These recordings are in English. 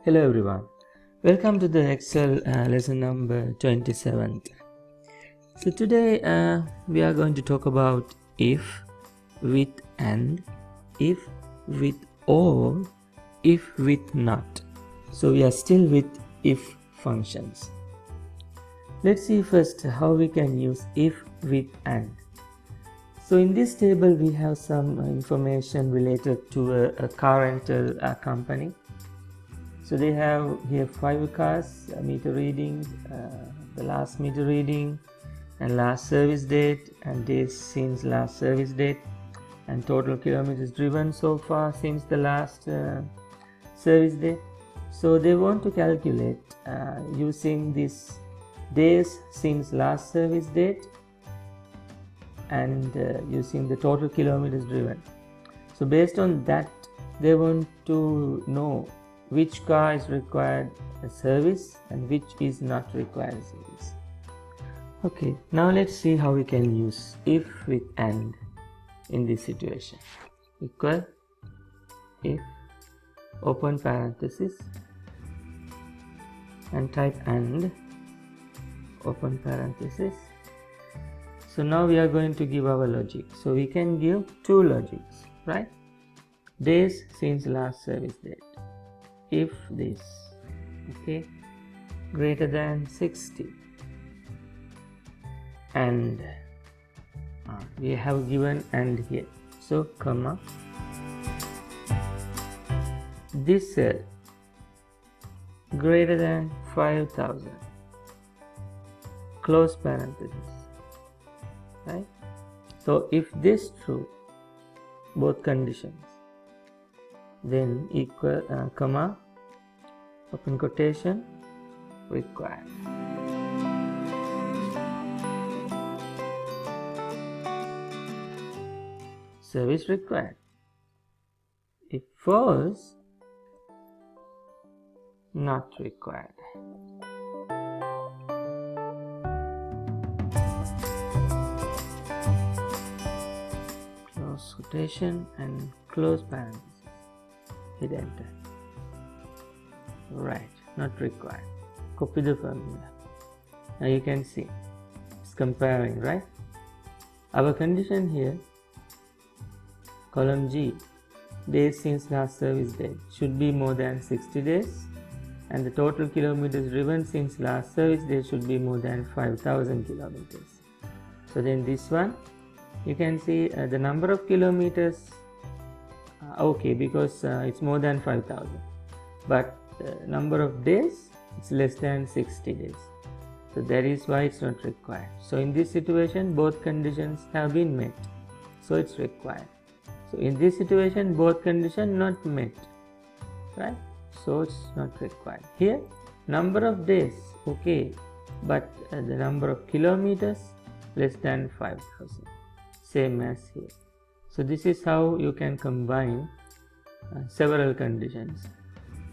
Hello everyone, welcome to the Excel lesson number 27. So today we are going to talk about if, with and, if, with or, if, with not. So we are still with if functions. Let's see first how we can use if, with and. So in this table we have some information related to a car rental company. So they have here 5 cars, meter readings, the last meter reading and last service date and days since last service date and total kilometers driven so far since the last service date. So they want to calculate using this days since last service date and using the total kilometers driven. So based on that they want to know which car is required a service and which is not required a service. Okay, now let's see how we can use if, with and in this situation. Equal if, open parenthesis, and type and, open parenthesis. So now we are going to give our logic. So we can give two logics, right? Days since last service date. If this, okay, greater than 60 and we have given and here, so comma, this cell greater than 5,000, close parenthesis, right? So if this true, both conditions, then equal comma, open quotation, required. Service required. If false, not required. Close quotation and close parenthesis. Hit enter. Right, not required. Copy the formula. Now you can see it's comparing, right? Our condition here, column G, days since last service date should be more than 60 days and the total kilometers driven since last service date should be more than 5,000 kilometers. So then this one, you can see the number of kilometers, okay, because it's more than 5,000, but number of days it's less than 60 days, so that is why it's not required. So in this situation both conditions have been met, so it's required. So in this situation both conditions not met, right? So it's not required. Here number of days, okay, but the number of kilometers less than 5,000, same as here. So this is how you can combine several conditions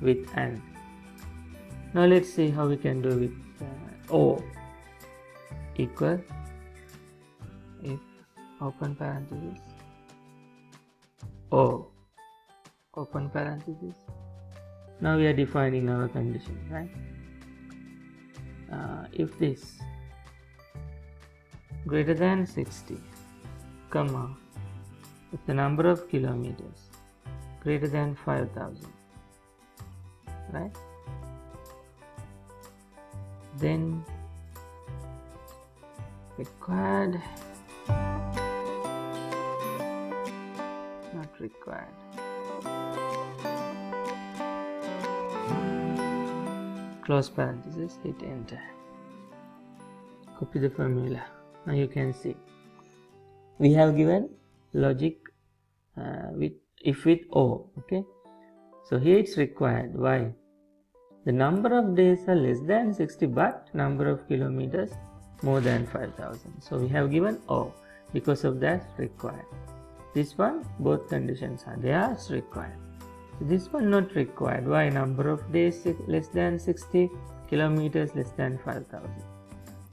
with and. Now let's see how we can do with or. Equal if, open parenthesis, or, open parenthesis. Now we are defining our condition, right? If this greater than 60, comma, if the number of kilometers greater than 5,000, right? Then required, not required. Close parenthesis, hit enter. Copy the formula. Now you can see we have given logic with if, with or, okay. So here it's required. Why? The number of days are less than 60 but number of kilometers more than 5,000. So we have given or, because of that required. This one both conditions are there, it's required. So this one not required. Why? Number of days less than 60, kilometers less than 5,000.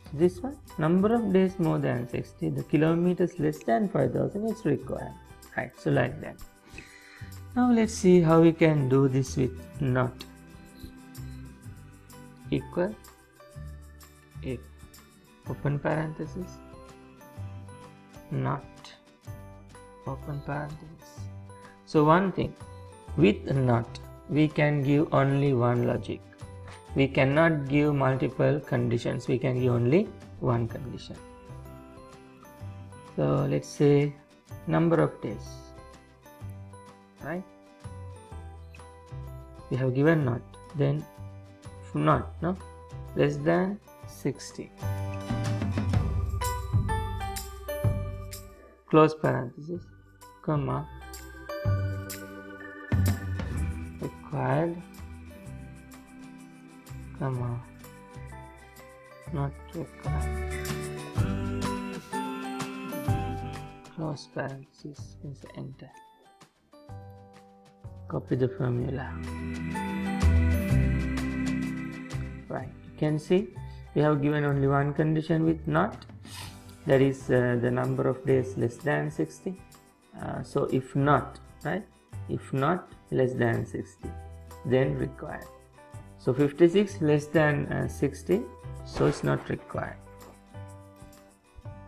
So this one number of days more than 60, the kilometers less than 5,000 is required, right? So like that. Now let's see how we can do this with not. equal if, open parenthesis, not, open parenthesis. So one thing, with not we can give only one logic. We cannot give multiple conditions, we can give only one condition. So let's say number of days, right? We have given not, then not, no, less than 60, close parenthesis, comma, required, comma, not required, close parenthesis, means enter. Copy the formula. Right, you can see we have given only one condition with not, that is the number of days less than 60. So if not, right, if not less than 60, then required. So 56 less than 60, so it's not required.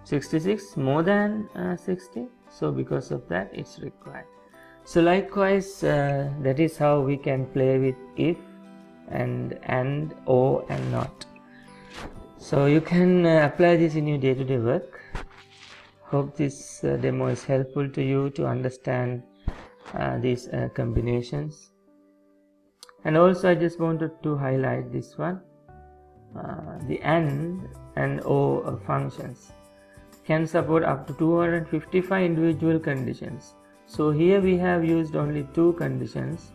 66 more than 60, so because of that it's required. So likewise, that is how we can play with if and, or, and not. So you can apply this in your day-to-day work. Hope this demo is helpful to you to understand these combinations. And also I just wanted to highlight this one, the and or functions can support up to 255 individual conditions. So here we have used only 2 conditions,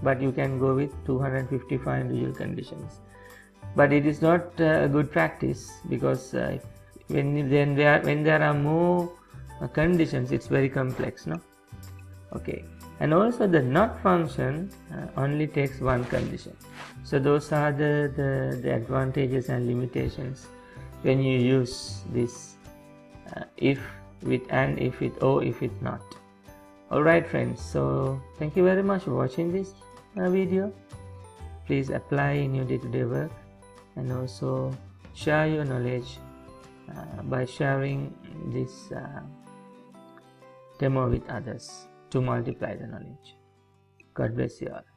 but you can go with 255 individual conditions. But it is not a good practice, because when there are more conditions, it's very complex, no? Okay. And also the not function only takes one condition. So those are the advantages and limitations when you use this if with and, if with or, if with not. Alright friends, so thank you very much for watching this video. Please apply in your day-to-day work, and also share your knowledge by sharing this demo with others to multiply the knowledge. God bless you all.